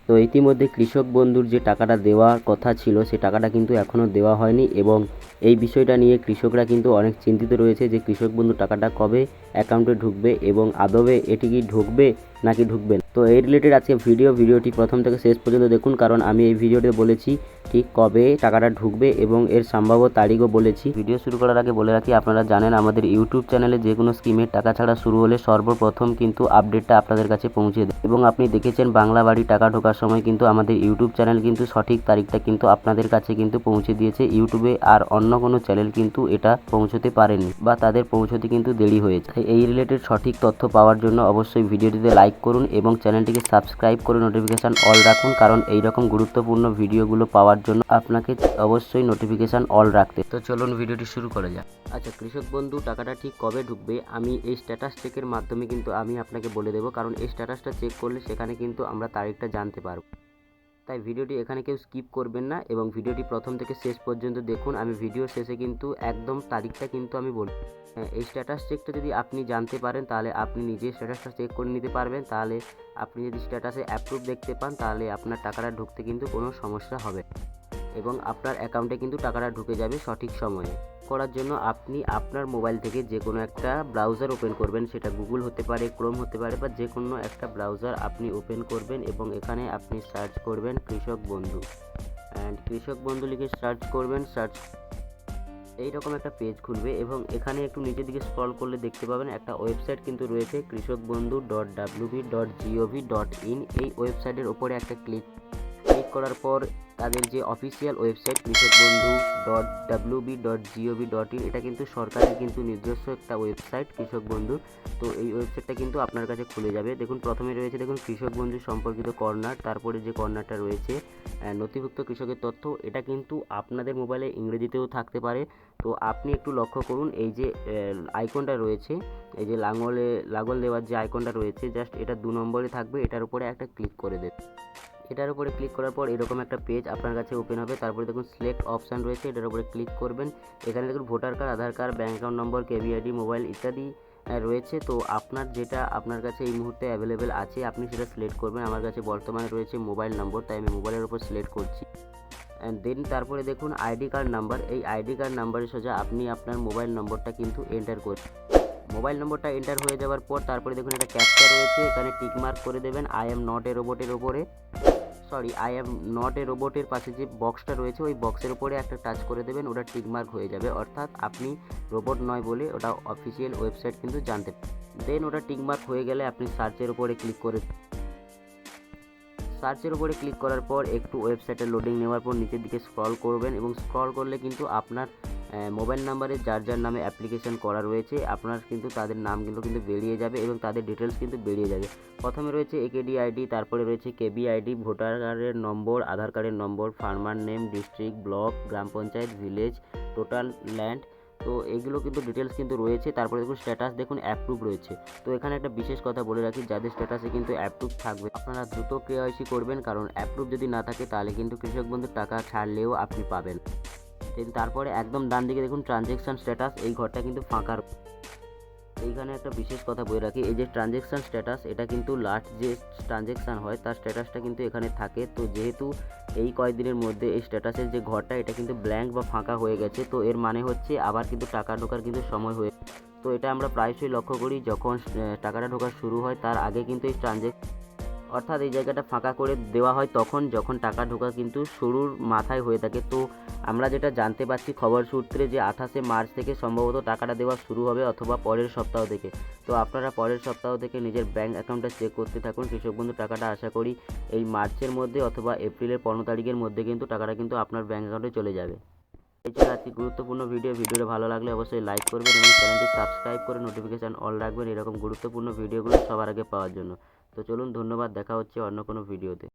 তো ইতিমধ্যে কৃষক বন্ধুর যে টাকাটা দেওয়ার কথা ছিল সে টাকাটা কিন্তু এখনও দেওয়া হয়নি এবং এই বিষয়টা নিয়ে কৃষকরা কিন্তু অনেক চিন্তিত রয়েছে যে কৃষক বন্ধু টাকাটা কবে অ্যাকাউন্টে ঢুকবে এবং আদবে এটি কি ঢুকবে নাকি ঢুকবে না। তো এই রিলেটেড আজকে ভিডিওটি প্রথম থেকে শেষ পর্যন্ত দেখুন, কারণ আমি এই ভিডিওতে বলেছি ঠিক কবে টাকাটা ঢুকবে এবং এর সম্ভাব্য তারিখও বলেছি। ভিডিও শুরু করার আগে বলে রাখি, আপনারা জানেন আমাদের ইউটিউব চ্যানেলে যে কোনো স্কিমের টাকা ছাড়া শুরু হলে সর্বপ্রথম কিন্তু আপডেটটা আপনাদের কাছে পৌঁছে দেয় এবং আপনি দেখেছেন বাংলা বাড়ি টাকা ঢোকার সময় কিন্তু আমাদের ইউটিউব চ্যানেল কিন্তু সঠিক তারিখটা কিন্তু আপনাদের কাছে কিন্তু পৌঁছে দিয়েছে ইউটিউবে, আর অন্য কোনো চ্যানেল কিন্তু এটা পৌঁছতে পারেনি বা তাদের পৌঁছতে কিন্তু দেরি হয়েছে। এই রিলেটেড সঠিক তথ্য পাওয়ার জন্য অবশ্যই ভিডিওটিতে লাইক করুন এবং চ্যানেলটিকে সাবস্ক্রাইব করে নোটিফিকেশান অল রাখুন, কারণ এইরকম গুরুত্বপূর্ণ ভিডিওগুলো পাওয়ার জন্য আপনাকে অবশ্যই নোটিফিকেশান অল রাখতে। তো চলুন ভিডিওটি শুরু করা যাক। আচ্ছা, কৃষক বন্ধু টাকাটা ঠিক কবে ঢুকবে আমি এই স্ট্যাটাস চেকের মাধ্যমে কিন্তু আমি আপনাকে বলে দেবো, কারণ এই স্ট্যাটাসটা চেক করলে সেখানে কিন্তু আমরা তারিখটা জানতে পারব। তাই ভিডিওটি এখানে কেউ স্কিপ করবেন না এবং ভিডিওটি প্রথম থেকে শেষ পর্যন্ত দেখুন। আমি ভিডিও শেষে কিন্তু একদম তারিখটা কিন্তু আমি বলি। এই স্ট্যাটাস চেকটা যদি আপনি জানতে পারেন তাহলে আপনি নিজে স্ট্যাটাসটা চেক করে নিতে পারবেন। তাহলে আপনি যদি স্ট্যাটাসে অ্যাপ্রুভ দেখতে পান তাহলে আপনার টাকাটা ঢুকতে কিন্তু কোনো সমস্যা হবে এবং আপনার অ্যাকাউন্টে কিন্তু টাকাটা ঢুকে যাবে সঠিক সময়ে। করার জন্য আপনি আপনার মোবাইল থেকে যে কোনো একটা ব্রাউজার ওপেন করবেন, সেটা গুগল হতে পারে, ক্রোম হতে পারে বা যে কোনো একটা ব্রাউজার আপনি ওপেন করবেন এবং এখানে আপনি সার্চ করবেন কৃষক বন্ধু অ্যান্ড কৃষক বন্ধু লিখে সার্চ করবেন। এইরকম একটা পেজ খুলবে এবং এখানে একটু নিচের দিকে স্ক্রল করলে দেখতে পাবেন একটা ওয়েবসাইট কিন্তু রয়েছে krishockbandhu.wb.gov.in। এই ওয়েবসাইটের ওপরে একটা ক্লিক করার পর তাদের যে অফিসিয়াল ওয়েবসাইট krishockbandhu.wb.gov.in, এটা কিন্তু সরকারের কিন্তু নিজস্ব একটা ওয়েবসাইট কৃষক বন্ধু। তো এই ওয়েবসাইটটা কিন্তু আপনার কাছে খুলে যাবে। দেখুন প্রথমে রয়েছে দেখুন কৃষক বন্ধু সম্পর্কিত কর্নার, তারপরে যে কর্নারটা রয়েছে নথিভুক্ত কৃষকের তথ্য, এটা কিন্তু আপনাদের মোবাইলে ইংরেজিতেও থাকতে পারে। তো আপনি একটু লক্ষ্য করুন এই যে আইকনটা রয়েছে, এই যে লাঙল দেওয়ার যে আইকনটা রয়েছে, জাস্ট এটা 2 নম্বরে থাকবে, এটার উপরে একটা ক্লিক করে দেবে। এটার উপরে ক্লিক করার পর এরকম একটা পেজ আপনার কাছে ওপেন হবে। তারপরে দেখুন সিলেক্ট অপশান রয়েছে, এটার উপরে ক্লিক করবেন। এখানে দেখুন voter card, Aadhaar card, bank account number, কেভিআইডি, মোবাইল ইত্যাদি রয়েছে। তো আপনার যেটা আপনার কাছে এই মুহূর্তে অ্যাভেলেবেল আছে আপনি সেটা সিলেক্ট করবেন। আমার কাছে বর্তমানে রয়েছে মোবাইল নম্বর, তাই আমি মোবাইলের উপর সিলেক্ট করছি। অ্যান্ড দেন তারপরে দেখুন আইডি কার্ড নাম্বার, এই আইডি কার্ড নাম্বারের সোজা আপনি আপনার মোবাইল নম্বরটা কিন্তু এন্টার করবেন। মোবাইল নম্বরটা এন্টার হয়ে যাওয়ার পর তারপরে দেখুন একটা ক্যাপচা রয়েছে, এখানে টিক মার্ক করে দেবেন আই এম নট এ রোবটের ওপরে। আই এম নট এ রোবটের পাশে যে বক্সটা রয়েছে ওই বক্সের উপরে একটা টাচ করে দেবেন, ওটা টিকমার্ক হয়ে যাবে, অর্থাৎ আপনি রোবট নয় বলে ওটা অফিসিয়াল ওয়েবসাইট কিন্তু জানতে পারেন। দেন ওটা টিকমার্ক হয়ে গেলে আপনি সার্চের উপরে ক্লিক করার পর একটু ওয়েবসাইটের লোডিং নেওয়ার পর নিচের দিকে স্ক্রল করবেন এবং স্ক্রল করলে কিন্তু আপনার মোবাইল নাম্বারে যার নামে অ্যাপ্লিকেশন করা রয়েছে আপনার কিন্তু তাদের নামগুলো কিন্তু বেরিয়ে যাবে এবং তাদের ডিটেলস কিন্তু বেরিয়ে যাবে। প্রথমে রয়েছে একেডি আইডি, তারপরে রয়েছে কেবি আইডি, ভোটার কার্ডের নম্বর, আধার কার্ডের নম্বর, ফার্মার নেম, ডিস্ট্রিক্ট, ব্লক, গ্রাম পঞ্চায়েত, ভিলেজ, টোটাল ল্যান্ড। তো এইগুলো কিন্তু ডিটেলস কিন্তু রয়েছে। তারপরে দেখুন স্ট্যাটাস দেখুন অ্যাপ্রুভ রয়েছে। তো এখানে একটা বিশেষ কথা বলে রাখি, যাদের স্ট্যাটাসে কিন্তু অ্যাপ্রুভ থাকবে আপনারা দ্রুত কেওয়াইসি করবেন, কারণ অ্যাপ্রুভ যদি না থাকে তাহলে কিন্তু কৃষক বন্ধুর টাকা ছাড়লেও আপনি পাবেন। তারপরে একদম ডান দিকে দেখুন ট্রানজ্যাকশান স্ট্যাটাস, এই ঘরটা কিন্তু ফাঁকা। এইখানে একটা বিশেষ কথা বলে রাখি, এই যে ট্রানজ্যাকশান স্ট্যাটাস এটা কিন্তু লাস্ট যে ট্রানজ্যাকশান হয় তার স্ট্যাটাসটা কিন্তু এখানে থাকে। তো যেহেতু এই কয়েকদিনের মধ্যে এই স্ট্যাটাসের যে ঘরটা এটা কিন্তু ব্ল্যাঙ্ক বা ফাঁকা হয়ে গেছে, তো এর মানে হচ্ছে আবার কিন্তু টাকা ঢোকার কিন্তু সময় হয়ে। তো এটা আমরা প্রায়শই লক্ষ্য করি যখন টাকাটা ঢোকা শুরু হয় তার আগে কিন্তু এই অর্থাৎ এই জায়গাটা ফাঁকা করে দেওয়া হয় তখন যখন টাকা ঢোকা কিন্তু শুরুর মাথায় হয়ে থাকে। তো আমরা যেটা জানতে পারছি খবর সূত্রে যে 28শে মার্চ থেকে সম্ভবত টাকাটা দেওয়া শুরু হবে অথবা পরের সপ্তাহ থেকে। তো আপনারা পরের সপ্তাহ থেকে নিজের ব্যাঙ্ক অ্যাকাউন্টটা চেক করতে থাকুন। কৃষক বন্ধু টাকাটা আশা করি এই মার্চের মধ্যে অথবা এপ্রিলের 15 তারিখের মধ্যে কিন্তু টাকাটা কিন্তু আপনার ব্যাঙ্ক অ্যাকাউন্টে চলে যাবে। এই ছিল আজকে গুরুত্বপূর্ণ ভিডিওটা ভালো লাগলে অবশ্যই লাইক করবেন এবং চ্যানেলটি সাবস্ক্রাইব করে নোটিফিকেশান অল রাখবেন এরকম গুরুত্বপূর্ণ ভিডিওগুলো সবার আগে পাওয়ার জন্য। তো চলুন, ধন্যবাদ, দেখা হচ্ছে অন্য কোনো ভিডিওতে।